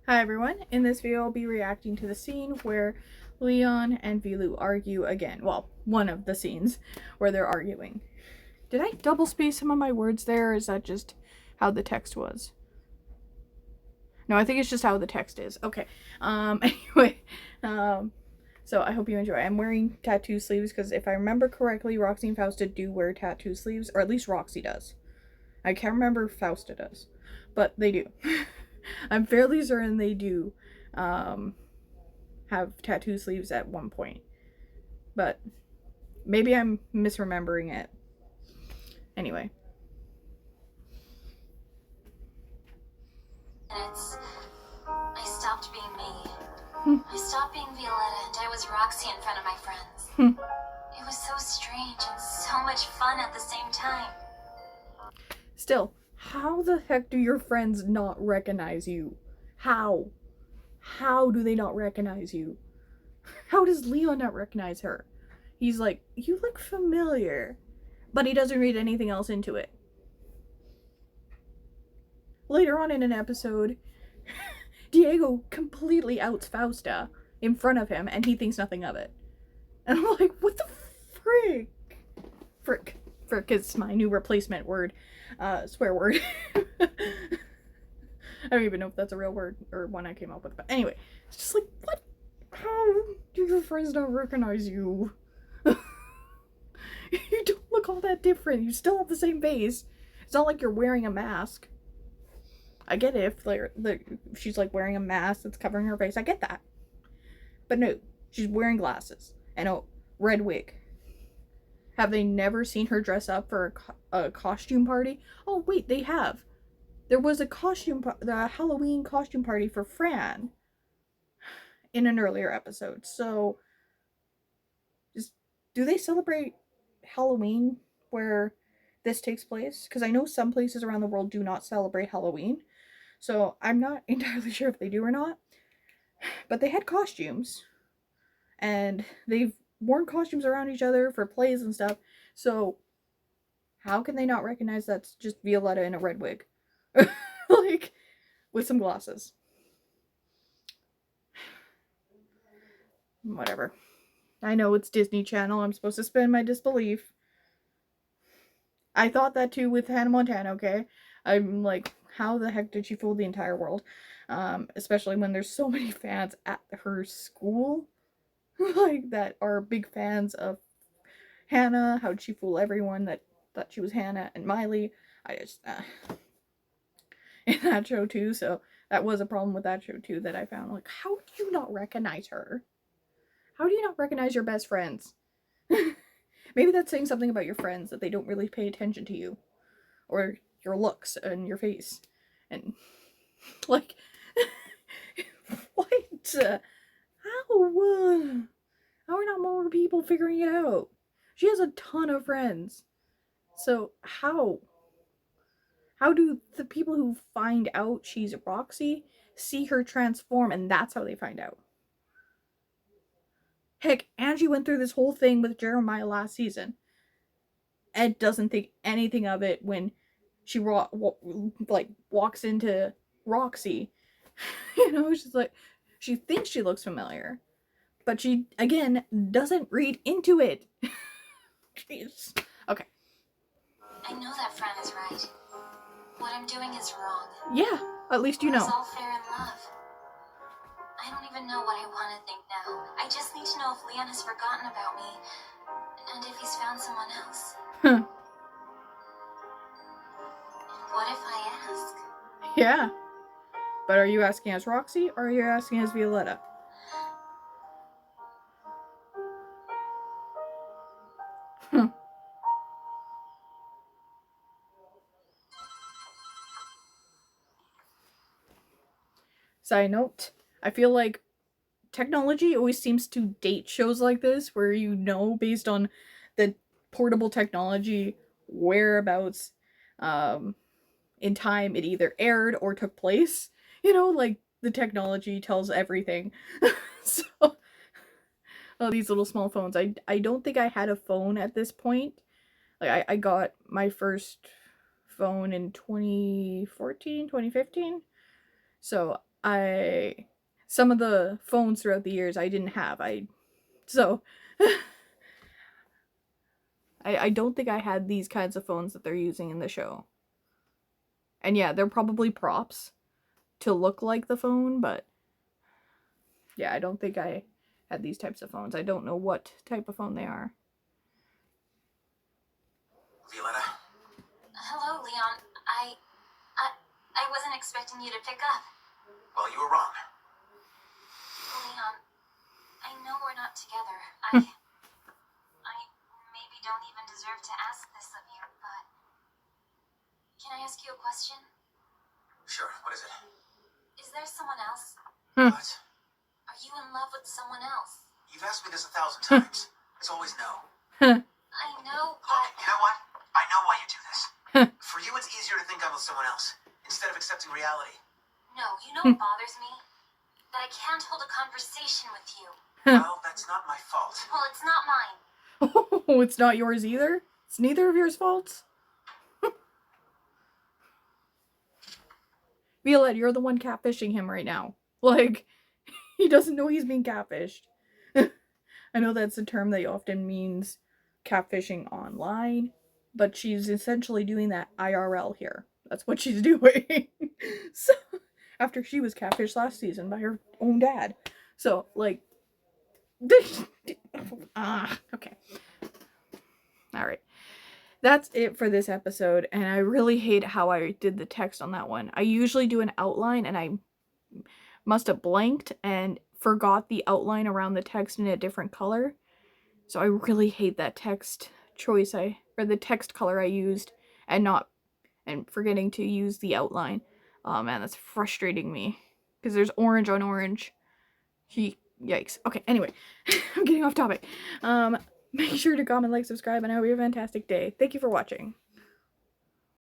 Hi everyone, in this video I'll be reacting to the scene where Leon and Velu argue again. Well, one of the scenes where they're arguing. Did I double space some of my words there, or is that just how the text was? No, I think it's just how the text is. Okay, anyway, so I hope you enjoy. I'm wearing tattoo sleeves because if I remember correctly, Roxy and Fausta do wear tattoo sleeves, or at least Roxy does. I can't remember if Fausta does, but they do. I'm fairly certain they do have tattoo sleeves at one point, but maybe I'm misremembering it. Anyway. I stopped being me. I stopped being Violetta and I was Roxy in front of my friends. It was so strange and so much fun at the same time. Still, how the heck do your friends not recognize you? How? How do they not recognize you? How does Leon not recognize her? He's like, you look familiar, but he doesn't read anything else into it. Later on in an episode, Diego completely outs Fausta in front of him and he thinks nothing of it. And I'm like, what the frick? Frick is my new replacement word. Swear word. I don't even know if that's a real word or one I came up with. But anyway, it's just like, what? How do your friends not recognize you? You don't look all that different. You still have the same face. It's not like you're wearing a mask. I get it if she's like wearing a mask that's covering her face. I get that. But no, she's wearing glasses and a red wig. Have they never seen her dress up for a costume party? Oh wait, they have. There was the Halloween costume party for Fran in an earlier episode. So, do they celebrate Halloween where this takes place? Because I know some places around the world do not celebrate Halloween. So I'm not entirely sure if they do or not. But they had costumes. And they've worn costumes around each other for plays and stuff. So how can they not recognize that's just Violetta in a red wig? Like, with some glasses. Whatever. I know it's Disney Channel. I'm supposed to suspend my disbelief. I thought that too with Hannah Montana, okay? I'm like, how the heck did she fool the entire world? Especially when there's so many fans at her school. Like, that are big fans of Hannah. How did she fool everyone that thought she was Hannah and Miley? I just, in that show too, so that was a problem with that show too that I found. Like, how do you not recognize her? How do you not recognize your best friends? Maybe that's saying something about your friends, that they don't really pay attention to you. Or your looks and your face. And, like, what? How are not more people figuring it out? She has a ton of friends. So, how? How do the people who find out she's Roxy see her transform and that's how they find out? Heck, Angie went through this whole thing with Jeremiah last season. Ed doesn't think anything of it when she walks into Roxy. You know, she's like, she thinks she looks familiar, but she, again, doesn't read into it. Jeez. Okay. I know that Fran is right. What I'm doing is wrong. Yeah, at least you know. It's all fair in love. I don't even know what I want to think now. I just need to know if Leon has forgotten about me, and if he's found someone else. What if I ask? Yeah. But are you asking as Roxy, or are you asking as Violetta? Side note, I feel like technology always seems to date shows like this, where you know based on the portable technology whereabouts in time it either aired or took place. You know, like the technology tells everything. So, oh, these little small phones. I don't think I had a phone at this point. Like, I got my first phone in 2014, 2015. So some of the phones throughout the years I didn't have. So I don't think I had these kinds of phones that they're using in the show. And yeah, they're probably props to look like the phone, but yeah, I don't think I had these types of phones. I don't know what type of phone they are. Violetta? Hello, Leon. I wasn't expecting you to pick up. Well, you were wrong. Leon, I know we're not together. I maybe don't even deserve to ask this of you, but can I ask you a question? Sure, what is it? Is there someone else? What? Are you in love with someone else? You've asked me this 1,000 times. It's always no. I know, but... Look, you know what? I know why you do this. For you, it's easier to think I'm with someone else, instead of accepting reality. No, you know what bothers me? That I can't hold a conversation with you. Well, that's not my fault. Well, it's not mine. Oh, it's not yours either? It's neither of yours faults? Violetta, you're the one catfishing him right now. Like, he doesn't know he's being catfished. I know that's a term that often means catfishing online, but she's essentially doing that IRL here. That's what she's doing. So, after she was catfished last season by her own dad. So, like, okay. Alright. That's it for this episode, and I really hate how I did the text on that one. I usually do an outline, and I must have blanked and forgot the outline around the text in a different color. So I really hate that text choice or the text color I used and forgetting to use the outline. Oh man, that's frustrating me. Because there's orange on orange. Yikes. Okay, anyway. I'm getting off topic. Make sure to comment, like, subscribe, and I hope you have a fantastic day. Thank you for watching.